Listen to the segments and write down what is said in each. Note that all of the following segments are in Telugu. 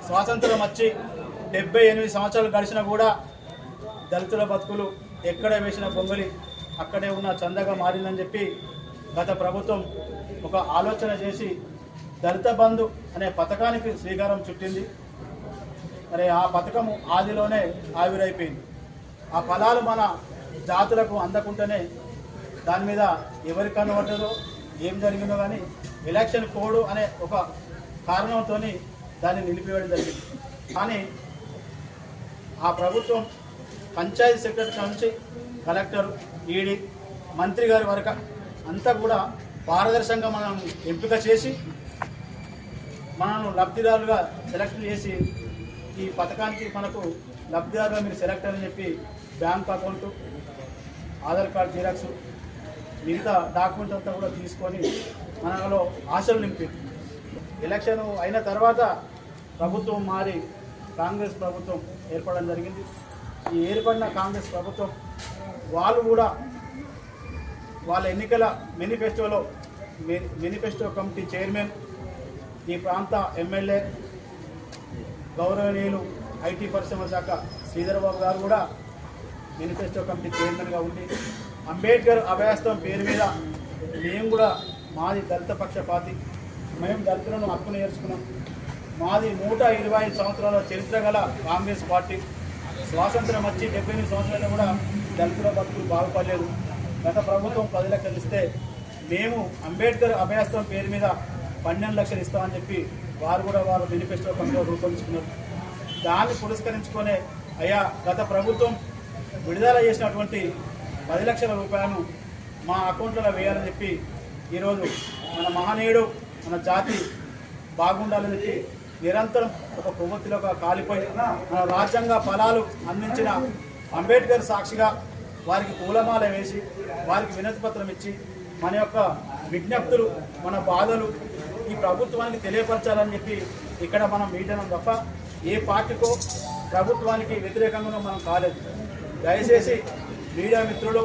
స్వాతంత్రం వచ్చి 78 సంవత్సరాలు గడిచినా కూడా దళితుల బతుకులు ఎక్కడ వేసిన బొంగలి అక్కడే ఉన్న చందగా మారిందని చెప్పి గత ప్రభుత్వం ఒక ఆలోచన చేసి దళిత బంధు అనే పథకానికి శ్రీకారం చుట్టింది. మరి ఆ పథకం ఆదిలోనే ఆవిరైపోయింది. ఆ ఫలాలు మన జాతులకు అందకుంటేనే దాని మీద ఎవరి కనబడ్డదో ఏం జరిగిందో కానీ ఎలక్షన్ కోడ్ అనే ఒక కారణంతో దాన్ని నిలిపివేయడం జరిగింది. కానీ ఆ ప్రభుత్వం పంచాయతీ సెక్రటరీ నుంచి కలెక్టర్, ఈడీ, మంత్రి గారి వరకు అంతా కూడా పారదర్శకంగా మనం ఎంపిక చేసి మనను లబ్ధిదారులుగా సెలెక్ట్ చేసి ఈ పథకానికి మనకు లబ్ధిదారుగా మీరు సెలెక్ట్ అని చెప్పి bank account, Aadhaar card xerox, మిగతా డాక్యుమెంట్స్ అంతా కూడా తీసుకొని మనలో ఆశలు నింపి ఎలక్షన్ అయిన తర్వాత ప్రభుత్వం మారి కాంగ్రెస్ ప్రభుత్వం ఏర్పడడం జరిగింది. ఈ ఏర్పడిన కాంగ్రెస్ ప్రభుత్వం వాళ్ళు కూడా వాళ్ళ ఎన్నికల మేనిఫెస్టో కమిటీ చైర్మన్, ఈ ప్రాంత ఎమ్మెల్యే గౌరవనీయులు ఐటీ పరిశ్రమ శాఖ శ్రీధర్ బాబు గారు కూడా మేనిఫెస్టో కమిటీ చైర్మన్గా ఉండి అంబేద్కర్ అభయాస్తం పేరు మీద మేము కూడా మాది దళిత పక్షపాతి, మేము దళితులను హక్కును నేర్చుకున్నాం. మాది 125 సంవత్సరాల చరిత్ర గల కాంగ్రెస్ పార్టీ. స్వాతంత్రం వచ్చి 78 సంవత్సరాలు కూడా దళితుల బతుకులు బాగుపడలేదు. గత ప్రభుత్వం 10 లక్షలు ఇస్తే మేము అంబేద్కర్ అభయాస్తం పేరు మీద 12 లక్షలు ఇస్తామని చెప్పి వారు మేనిఫెస్టో కమిటీలో రూపొందించుకున్నారు. దాన్ని పురస్కరించుకునే అయ్యా గత ప్రభుత్వం విడుదల చేసినటువంటి 10 లక్షల రూపాయలను మా అకౌంట్లలో వేయాలని చెప్పి ఈరోజు మన మహనీయుడు మన జాతి బాగుండాలని చెప్పి నిరంతరం ఒక కొవ్వొత్తిలో కాలిపోయి మన రాజ్యాంగ ఫలాలు అందించిన అంబేద్కర్ సాక్షిగా వారికి పూలమాల వేసి వారికి వినతి పత్రం ఇచ్చి మన యొక్క విజ్ఞప్తులు, మన బాధలు ఈ ప్రభుత్వానికి తెలియపరచాలని చెప్పి ఇక్కడ మనం మీటనం తప్ప ఏ పార్టీకో ప్రభుత్వానికి వ్యతిరేకంగా మనం కాలేదు. దయచేసి మీడియా మిత్రులు,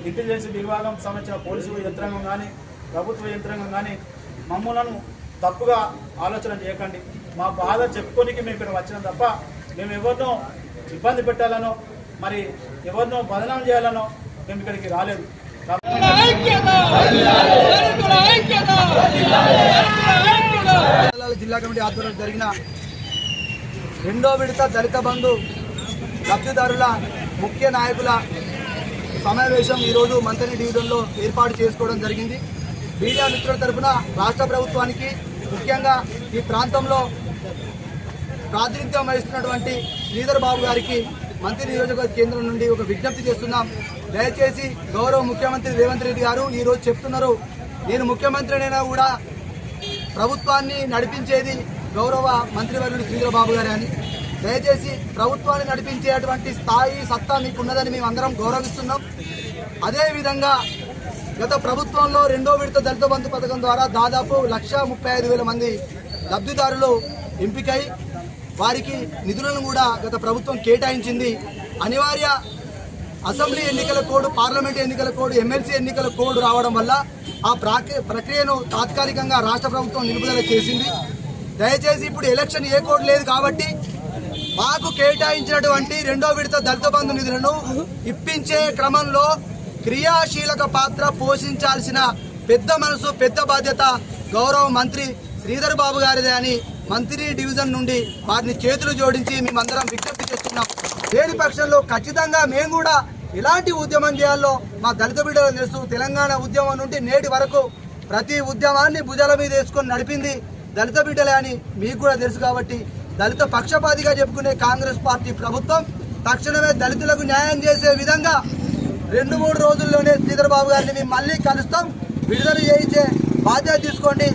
ఇంటెలిజెన్స్ విభాగం సంబంధించిన పోలీసు యంత్రాంగం కానీ ప్రభుత్వ యంత్రాంగం కానీ మమ్మల్ని తప్పుగా ఆలోచన చేయకండి. మా బాధ చెప్పుకోనికి మేము ఇక్కడ వచ్చినాం తప్ప మేము ఎవరినో ఇబ్బంది పెట్టాలనో మరి ఎవరినో బదనాం చేయాలనో మేము ఇక్కడికి రాలేదు. జిల్లా కమిటీ ఆధ్వర్యంలో జరిగిన 2వ విడత దళిత బంధు లబ్ధిదారుల ముఖ్య నాయకుల సమావేశం ఈరోజు మంతని డివిజన్లో ఏర్పాటు చేసుకోవడం జరిగింది. మీడియా మిత్రుల తరఫున రాష్ట్ర ప్రభుత్వానికి, ముఖ్యంగా ఈ ప్రాంతంలో ప్రాతినిధ్యం వహిస్తున్నటువంటి శ్రీధర్ బాబు గారికి మంత్రి నియోజకవర్గ కేంద్రం నుండి ఒక విజ్ఞప్తి చేస్తున్నాం. దయచేసి గౌరవ ముఖ్యమంత్రి రేవంత్ రెడ్డి గారు ఈరోజు చెప్తున్నారు, నేను ముఖ్యమంత్రినైనా కూడా ప్రభుత్వాన్ని నడిపించేది గౌరవ మంత్రివర్యుడు శ్రీధర్ బాబు గారే అని. దయచేసి ప్రభుత్వాన్ని నడిపించేటువంటి స్థాయి, సత్తా మీకున్నదని మేము అందరం గౌరవిస్తున్నాం. అదేవిధంగా గత ప్రభుత్వంలో 2వ విడత దళిత బంధు పథకం ద్వారా దాదాపు 1,35,000 మంది లబ్ధిదారులు ఎంపికై వారికి నిధులను కూడా గత ప్రభుత్వం కేటాయించింది. అనివార్య అసెంబ్లీ ఎన్నికల కోడ్, పార్లమెంట్ ఎన్నికల కోడ్, ఎమ్మెల్సీ ఎన్నికల కోడ్ రావడం వల్ల ఆ ప్రక్రియను తాత్కాలికంగా రాష్ట్ర ప్రభుత్వం నిలుపుదల చేసింది. దయచేసి ఇప్పుడు ఎలక్షన్ ఏ కోడ్ లేదు కాబట్టి మాకు కేటాయించినటువంటి 2వ విడత దళిత బంధు నిధులను ఇప్పించే క్రమంలో క్రియాశీలక పాత్ర పోషించాల్సిన పెద్ద మనసు, పెద్ద బాధ్యత గౌరవ మంత్రి శ్రీధర్ బాబు గారిదే అని మంత్రి డివిజన్ నుండి వారిని చేతులు జోడించి మేమందరం విజ్ఞప్తి చేస్తున్నాం. లేని పక్షంలో ఖచ్చితంగా మేము కూడా ఎలాంటి ఉద్యమం చేయాలో మా దళిత బిడ్డలు తెలుసు. తెలంగాణ ఉద్యమం నుండి నేటి వరకు ప్రతి ఉద్యమాన్ని భుజాల మీద వేసుకొని నడిపింది దళిత బిడ్డలే అని మీకు కూడా తెలుసు. కాబట్టి దళిత పక్షపాతిగా చెప్పుకునే కాంగ్రెస్ పార్టీ ప్రభుత్వం తక్షణమే దళితులకు న్యాయం చేసే విధంగా 2-3 రోజుల్లోనే శ్రీధర్ బాబు గారిని మేము మళ్ళీ కలుస్తాం. విడుదల చేయించే బాధ్యత తీసుకోండి.